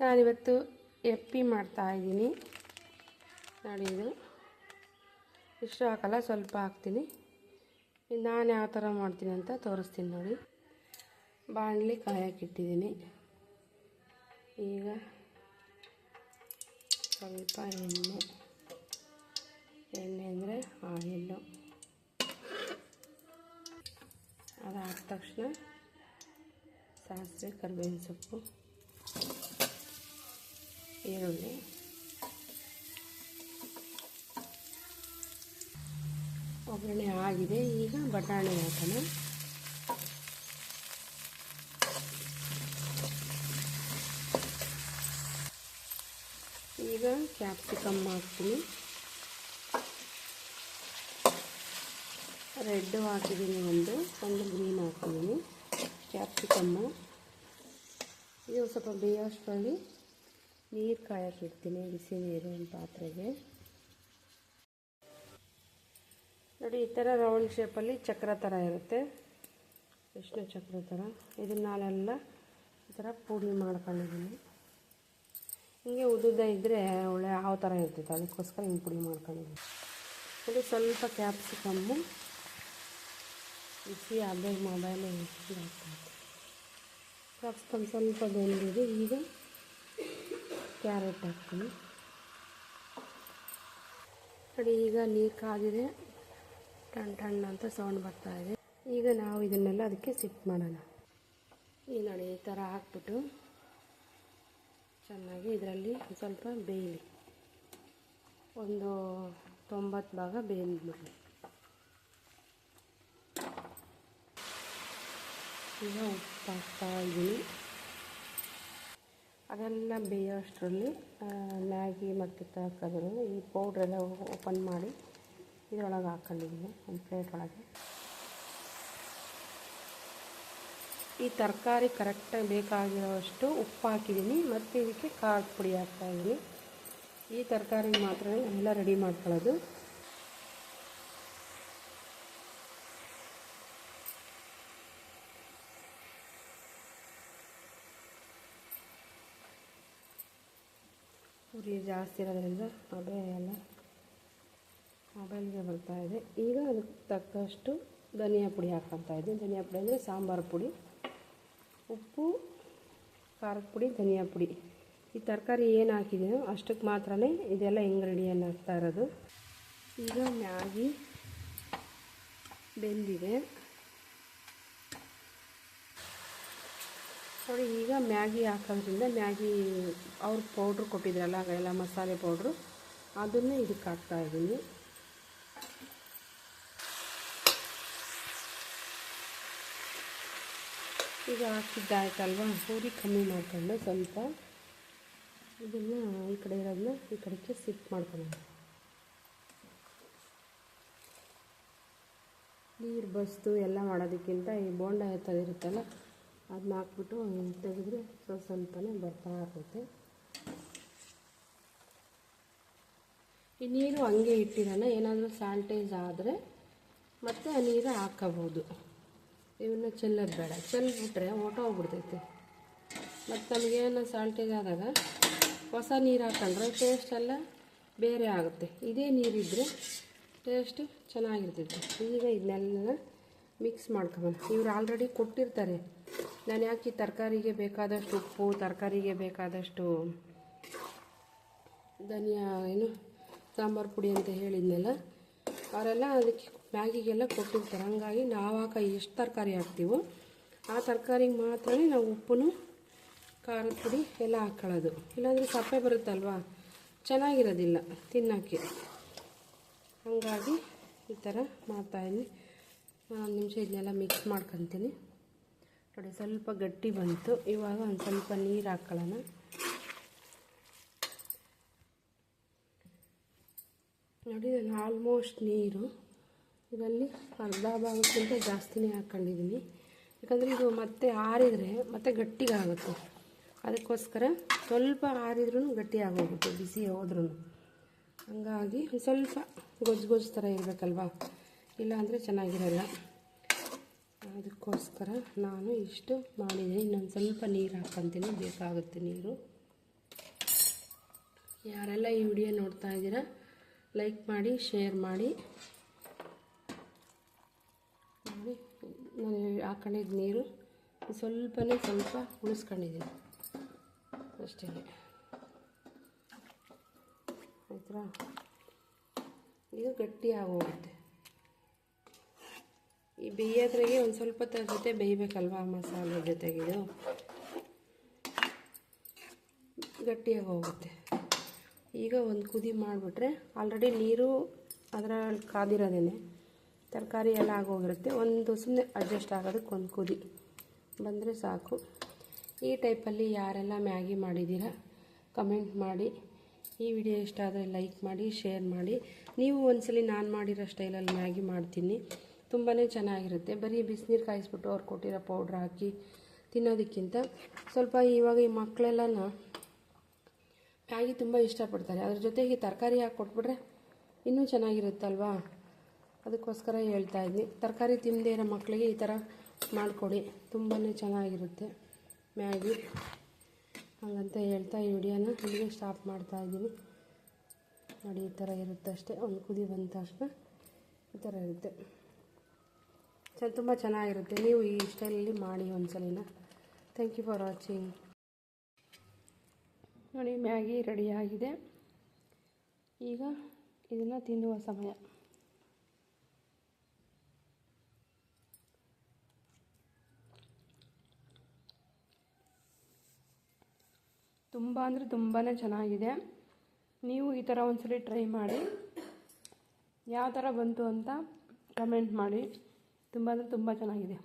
ನಾನಿವತ್ತು ಎಪ್ಪಿ ಮಾಡ್ತಾಯಿದ್ದೀನಿ ನೋಡಿ. ಇದು ಇಷ್ಟು ಹಾಕಲ್ಲ, ಸ್ವಲ್ಪ ಹಾಕ್ತೀನಿ. ನಾನು ಯಾವ ಥರ ಮಾಡ್ತೀನಿ ಅಂತ ತೋರಿಸ್ತೀನಿ ನೋಡಿ. ಬಾಣಲಿ ಕಾಯಕ್ಕಿಟ್ಟಿದ್ದೀನಿ. ಈಗ ಸ್ವಲ್ಪ ಎಣ್ಣೆ ಅಂದರೆ ಆಯಿಲ್ಲು. ಅದಾದ ತಕ್ಷಣ ಸಾಸಿವೆ, ಕರಿಬೇವಿನ ಸೊಪ್ಪು, ಈರುಳ್ಳಿ, ಒಗ್ಗರಣೆ ಆಗಿದೆ. ಈಗ ಬಟಾಣಿ ಹಾಕೋಣ. ಈಗ ಕ್ಯಾಪ್ಸಿಕಮ್ ಹಾಕ್ತೀನಿ. ರೆಡ್ಡು ಹಾಕಿದ್ದೀನಿ, ಒಂದು ಗ್ರೀನ್ ಹಾಕಿದ್ದೀನಿ. ಕ್ಯಾಪ್ಸಿಕಮ್ಮು ಇದು ಸ್ವಲ್ಪ ಬೇಯೋಷ್ಟರಲ್ಲಿ ನೀರು ಕಾಯಕ್ಕಿಡ್ತೀನಿ, ಬಿಸಿ ನೀರು ಒಂದು ಪಾತ್ರೆಗೆ. ನೋಡಿ, ಈ ಥರ ರೌಂಡ್ ಶೇಪಲ್ಲಿ ಚಕ್ರ ಥರ ಇರುತ್ತೆ, ವಿಷ್ಣು ಚಕ್ರ ಥರ. ಇದನ್ನೆಲ್ಲ ಈ ಥರ ಪುಡಿ ಮಾಡ್ಕೊಂಡಿದ್ದೀನಿ. ಹಿಂಗೆ ಉದ್ದುದ್ದ ಇದ್ದರೆ ಒಳ್ಳೆ ಹಾವು ಥರ ಇರ್ತೈತೆ, ಅದಕ್ಕೋಸ್ಕರ ಹಿಂಗೆ ಪುಡಿ ಮಾಡ್ಕೊಂಡಿದ್ದೀನಿ. ನೋಡಿ, ಸ್ವಲ್ಪ ಕ್ಯಾಪ್ಸಿಕಮ್ಮು ಬಿಸಿ ಆದಾಗ ಮೊಬೈಲು ಇದಾಗ್ತೈತೆ. ಕ್ಯಾಪ್ಸಿಕಮ್ ಸ್ವಲ್ಪ ಬೆಂದಿದೆ. ಈಗ ಕ್ಯಾರೆಟ್ ಹಾಕ್ತೀನಿ ನೋಡಿ. ಈಗ ನೀರು ಕಾದಿದೆ, ಟಣ್ಣ ಅಂತ ಸೌಂಡ್ ಬರ್ತಾಯಿದೆ. ಈಗ ನಾವು ಇದನ್ನೆಲ್ಲ ಅದಕ್ಕೆ ಶಿಫ್ಟ್ ಮಾಡೋಣ. ಈ ನೋಡಿ, ಈ ಥರ ಹಾಕ್ಬಿಟ್ಟು ಚೆನ್ನಾಗಿ ಇದರಲ್ಲಿ ಸ್ವಲ್ಪ ಬೇಯಲಿ, ಒಂದು 90 ಭಾಗ ಬೇಯ್ಬಿಡಲಿ. ಈಗ ಉಪ್ಪು ಹಾಕ್ತಾಯಿದ್ದೀನಿ. ಅದೆಲ್ಲ ಬೇಯೋಷ್ಟರಲ್ಲಿ ಮ್ಯಾಗಿ ಮತ್ತು ತರಕಾರಿ ಈ ಪೌಡ್ರೆಲ್ಲ ಓಪನ್ ಮಾಡಿ ಇದರೊಳಗೆ ಹಾಕ್ಕೊಂಡಿದ್ದೀನಿ, ಒಂದು ಪ್ಲೇಟ್ ಒಳಗೆ. ಈ ತರಕಾರಿ ಕರೆಕ್ಟಾಗಿ ಬೇಕಾಗಿರೋಷ್ಟು ಉಪ್ಪು ಹಾಕಿದ್ದೀನಿ, ಮತ್ತು ಇದಕ್ಕೆ ಖಾರದ ಪುಡಿ ಹಾಕ್ತಾಯಿದ್ದೀನಿ. ಈ ತರಕಾರಿ ಮಾತ್ರ ಎಲ್ಲ ರೆಡಿ ಮಾಡ್ಕೊಳ್ಳೋದು. ಉರಿ ಜಾಸ್ತಿ ಇರೋದ್ರಿಂದ ಮೊಬೈಲ್ಗೆ ಬರ್ತಾಯಿದೆ. ಈಗ ಅದಕ್ಕೆ ತಕ್ಕಷ್ಟು ಧನಿಯಾ ಪುಡಿ ಹಾಕ್ಕೊತಾಯಿದ್ದೀನಿ. ಧನಿಯಾ ಪುಡಿ ಅಂದರೆ ಸಾಂಬಾರು ಪುಡಿ, ಉಪ್ಪು, ಖಾರದ ಪುಡಿ, ಧನಿಯಾ ಪುಡಿ. ಈ ತರಕಾರಿ ಏನು ಹಾಕಿದ್ದೀನೋ ಅಷ್ಟಕ್ಕೆ ಮಾತ್ರನೇ ಇದೆಲ್ಲ ಇಂಗ್ರೀಡಿಯೆಂಟ್ ಹಾಕ್ತಾ ಇರೋದು. ಈಗ ಮ್ಯಾಗಿ ಬೆಂದಿದೆ ನೋಡಿ. ಈಗ ಮ್ಯಾಗಿ ಹಾಕೋದ್ರಿಂದ ಮ್ಯಾಗಿ ಅವ್ರು ಪೌಡ್ರ್ ಕೊಟ್ಟಿದ್ರಲ್ಲ, ಎಲ್ಲ ಮಸಾಲೆ ಪೌಡ್ರು, ಅದನ್ನೇ ಇದಕ್ಕೆ ಹಾಕ್ತಾಯಿದ್ದೀನಿ. ಈಗ ಹಾಕಿದ್ದಾಯ್ತಲ್ವ, ಪೂರಿ ಕಮ್ಮಿ ಮಾಡ್ಕೊಂಡು ಸ್ವಲ್ಪ ಇದನ್ನು ಈ ಕಡೆ ಇರೋದನ್ನ ಈ ಕಡೆಗೆ ಶಿಫ್ಟ್ ಮಾಡ್ಕೊಳ್ಳೋಣ. ನೀರು ಬಸ್ತು ಎಲ್ಲ ಮಾಡೋದಕ್ಕಿಂತ ಈ ಬೋಂಡ ಇರುತ್ತಲ್ಲ, ಅದನ್ನ ಹಾಕ್ಬಿಟ್ಟು ತೆಗೆದ್ರೆ ಸ್ವಲ್ಪನೇ ಬರ್ತಾ ಇರ್ತೈತೆ. ಈ ನೀರು ಹಂಗೆ ಇಟ್ಟಿರೋಣ, ಏನಾದರೂ ಸಾಲ್ಟೇಜ್ ಆದರೆ ಮತ್ತೆ ಆ ನೀರು ಹಾಕೋಬೋದು. ಇವನ್ನ ಚೆಲ್ಲೋದು ಬೇಡ, ಚೆಲ್ಬಿಟ್ರೆ ಹೊಟ್ಟೋಗ್ಬಿಡ್ತೈತೆ. ಮತ್ತು ನಮಗೇನೋ ಸಾಲ್ಟೇಜ್ ಆದಾಗ ಹೊಸ ನೀರು ಹಾಕೊಂಡ್ರೆ ಟೇಸ್ಟ್ ಎಲ್ಲ ಬೇರೆ ಆಗುತ್ತೆ. ಇದೇ ನೀರಿದ್ದರೆ ಟೇಸ್ಟ್ ಚೆನ್ನಾಗಿರ್ತೈತೆ. ಈಗ ಇದನ್ನೆಲ್ಲ ಮಿಕ್ಸ್ ಮಾಡ್ಕೊಬೋದು. ಇವ್ರು ಆಲ್ರೆಡಿ ಕೊಟ್ಟಿರ್ತಾರೆ. ನಾನು ಯಾಕೆ ತರಕಾರಿಗೆ ಬೇಕಾದಷ್ಟು ಉಪ್ಪು, ತರಕಾರಿಗೆ ಬೇಕಾದಷ್ಟು ಧನಿಯಾ ಸಾಂಬಾರು ಪುಡಿ ಅಂತ ಹೇಳಿದ್ನಲ್ಲ, ಅವರೆಲ್ಲ ಅದಕ್ಕೆ ಮ್ಯಾಗಿಗೆಲ್ಲ ಕೊಟ್ಟಿರ್ತಾರೆ. ಹಂಗಾಗಿ ನಾವು ಎಷ್ಟು ತರಕಾರಿ ಹಾಕ್ತೀವೋ ಆ ತರಕಾರಿಗೆ ಮಾತ್ರ ನಾವು ಉಪ್ಪು, ಖಾರದ ಪುಡಿ ಎಲ್ಲ ಹಾಕ್ಕೊಳ್ಳೋದು. ಇಲ್ಲಾಂದರೆ ಸಪ್ಪೆ ಬರುತ್ತಲ್ವ, ಚೆನ್ನಾಗಿರೋದಿಲ್ಲ ತಿನ್ನೋಕ್ಕೆ. ಹಾಗಾಗಿ ಈ ಥರ ಮಾಡ್ತಾಯಿದ್ದೀನಿ. ಒಂದು ನಿಮಿಷ ಇದನ್ನೆಲ್ಲ ಮಿಕ್ಸ್ ಮಾಡ್ಕೊತೀನಿ ನೋಡಿ. ಸ್ವಲ್ಪ ಗಟ್ಟಿ ಬಂತು. ಇವಾಗ ಒಂದು ಸ್ವಲ್ಪ ನೀರು ಹಾಕ್ಕೊಳ್ಳೋಣ. ನೋಡಿ, ನಾನು ಆಲ್ಮೋಸ್ಟ್ ನೀರು ಇದರಲ್ಲಿ ಅರ್ಧ ಭಾಗಕ್ಕಿಂತ ಜಾಸ್ತಿನೇ ಹಾಕ್ಕೊಂಡಿದ್ದೀನಿ. ಯಾಕಂದರೆ ಇದು ಮತ್ತೆ ಆರಿದರೆ ಮತ್ತೆ ಗಟ್ಟಿಗಾಗುತ್ತೆ. ಅದಕ್ಕೋಸ್ಕರ ಸ್ವಲ್ಪ ಆರಿದ್ರೂ ಗಟ್ಟಿ ಆಗೋಗುತ್ತೆ, ಬಿಸಿ ಹೋದ್ರೂ. ಹಂಗಾಗಿ ಸ್ವಲ್ಪ ಗೊಜ್ಜು ಥರ ಇರಬೇಕಲ್ವ, ಇಲ್ಲಾಂದರೆ ಚೆನ್ನಾಗಿರಲ್ಲ. ಅದಕ್ಕೋಸ್ಕರ ನಾನು ಇಷ್ಟು ಮಾಡಿದ್ದೀನಿ. ಇನ್ನೊಂದು ಸ್ವಲ್ಪ ನೀರು ಹಾಕ್ಕೊತೀನಿ, ಬೇಕಾಗುತ್ತೆ ನೀರು. ಯಾರೆಲ್ಲ ಈ ವಿಡಿಯೋ ನೋಡ್ತಾ ಇದ್ದೀರಾ ಲೈಕ್ ಮಾಡಿ, ಶೇರ್ ಮಾಡಿ. ನೋಡಿ, ನಾನು ಹಾಕೊಂಡಿದ್ದ ನೀರು ಸ್ವಲ್ಪ ಉಳಿಸ್ಕೊಂಡಿದ್ದೀನಿ ಅಷ್ಟೇ. ಆಯ್ತಾ? ಇದು ಗಟ್ಟಿ ಆಗೋಗುತ್ತೆ. ಈ ಬೇಯೋದ್ರಾಗೆ ಒಂದು ಸ್ವಲ್ಪ ಜೊತೆ ಬೇಯಬೇಕಲ್ವ, ಮಸಾಲೆ ಜೊತೆಗೆ ಇದು ಗಟ್ಟಿಯಾಗಿ ಹೋಗುತ್ತೆ. ಈಗ ಒಂದು ಕುದಿ ಮಾಡಿಬಿಟ್ರೆ ಆಲ್ರೆಡಿ ನೀರು ಅದರಲ್ಲಿ ಕಾದಿರೋದೇನೆ, ತರಕಾರಿ ಎಲ್ಲ ಆಗೋಗಿರುತ್ತೆ. ಒಂದು ಸುಮ್ಮನೆ ಅಡ್ಜಸ್ಟ್ ಆಗೋದಕ್ಕೆ ಒಂದು ಕುದಿ ಬಂದರೆ ಸಾಕು. ಈ ಟೈಪಲ್ಲಿ ಯಾರೆಲ್ಲ ಮ್ಯಾಗಿ ಮಾಡಿದ್ದೀರಾ ಕಮೆಂಟ್ ಮಾಡಿ. ಈ ವಿಡಿಯೋ ಇಷ್ಟ ಆದರೆ ಲೈಕ್ ಮಾಡಿ, ಶೇರ್ ಮಾಡಿ. ನೀವು ಒಂದ್ಸಲಿ ನಾನು ಮಾಡಿರೋ ಸ್ಟೈಲಲ್ಲಿ ಮ್ಯಾಗಿ ಮಾಡ್ತೀನಿ, ತುಂಬಾ ಚೆನ್ನಾಗಿರುತ್ತೆ. ಬರೀ ಬಿಸಿನೀರು ಕಾಯಿಸ್ಬಿಟ್ಟು ಅವ್ರು ಕೊಟ್ಟಿರೋ ಪೌಡ್ರ್ ಹಾಕಿ ತಿನ್ನೋದಕ್ಕಿಂತ ಸ್ವಲ್ಪ ಇವಾಗ ಈ ಮಕ್ಕಳೆಲ್ಲನ ಮ್ಯಾಗಿ ತುಂಬ ಇಷ್ಟಪಡ್ತಾರೆ. ಅದ್ರ ಜೊತೆಗೆ ತರಕಾರಿ ಹಾಕಿ ಕೊಟ್ಬಿಟ್ರೆ ಇನ್ನೂ ಚೆನ್ನಾಗಿರುತ್ತಲ್ವಾ, ಅದಕ್ಕೋಸ್ಕರ ಹೇಳ್ತಾ ಇದ್ದೀನಿ. ತರಕಾರಿ ತಿನ್ನದೇ ಇರೋ ಮಕ್ಕಳಿಗೆ ಈ ಥರ ಮಾಡಿಕೊಡಿ, ತುಂಬಾ ಚೆನ್ನಾಗಿರುತ್ತೆ ಮ್ಯಾಗಿ. ಹಾಗಂತ ಹೇಳ್ತಾ ಈ ವಿಡಿಯೋನ ಇಲ್ಲಿಗೆ ಸ್ಟಾಪ್ ಮಾಡ್ತಾಯಿದ್ದೀನಿ. ನೋಡಿ, ಈ ಥರ ಇರುತ್ತೆ ಅಷ್ಟೇ. ಒಂದು ಕುದಿ ಬಂದ ತಕ್ಷಣ ಈ ಥರ ಇರುತ್ತೆ. ತುಂಬ ಚೆನ್ನಾಗಿರುತ್ತೆ. ನೀವು ಈ ಸ್ಟೈಲಲ್ಲಿ ಮಾಡಿ ಒಂದ್ಸಲಿನ. Thank you for watching. ನೋಡಿ, ಮ್ಯಾಗಿ ರೆಡಿಯಾಗಿದೆ. ಈಗ ಇದನ್ನು ತಿನ್ನುವ ಸಮಯ. ತುಂಬ ಅಂದರೆ ತುಂಬಾ ಚೆನ್ನಾಗಿದೆ. ನೀವು ಈ ಥರ ಒಂದ್ಸಲಿ ಟ್ರೈ ಮಾಡಿ, ಯಾವ ಥರ ಬಂತು ಅಂತ ಕಮೆಂಟ್ ಮಾಡಿ. ತುಂಬ ಅಂದರೆ ತುಂಬ ಚೆನ್ನಾಗಿದೆ.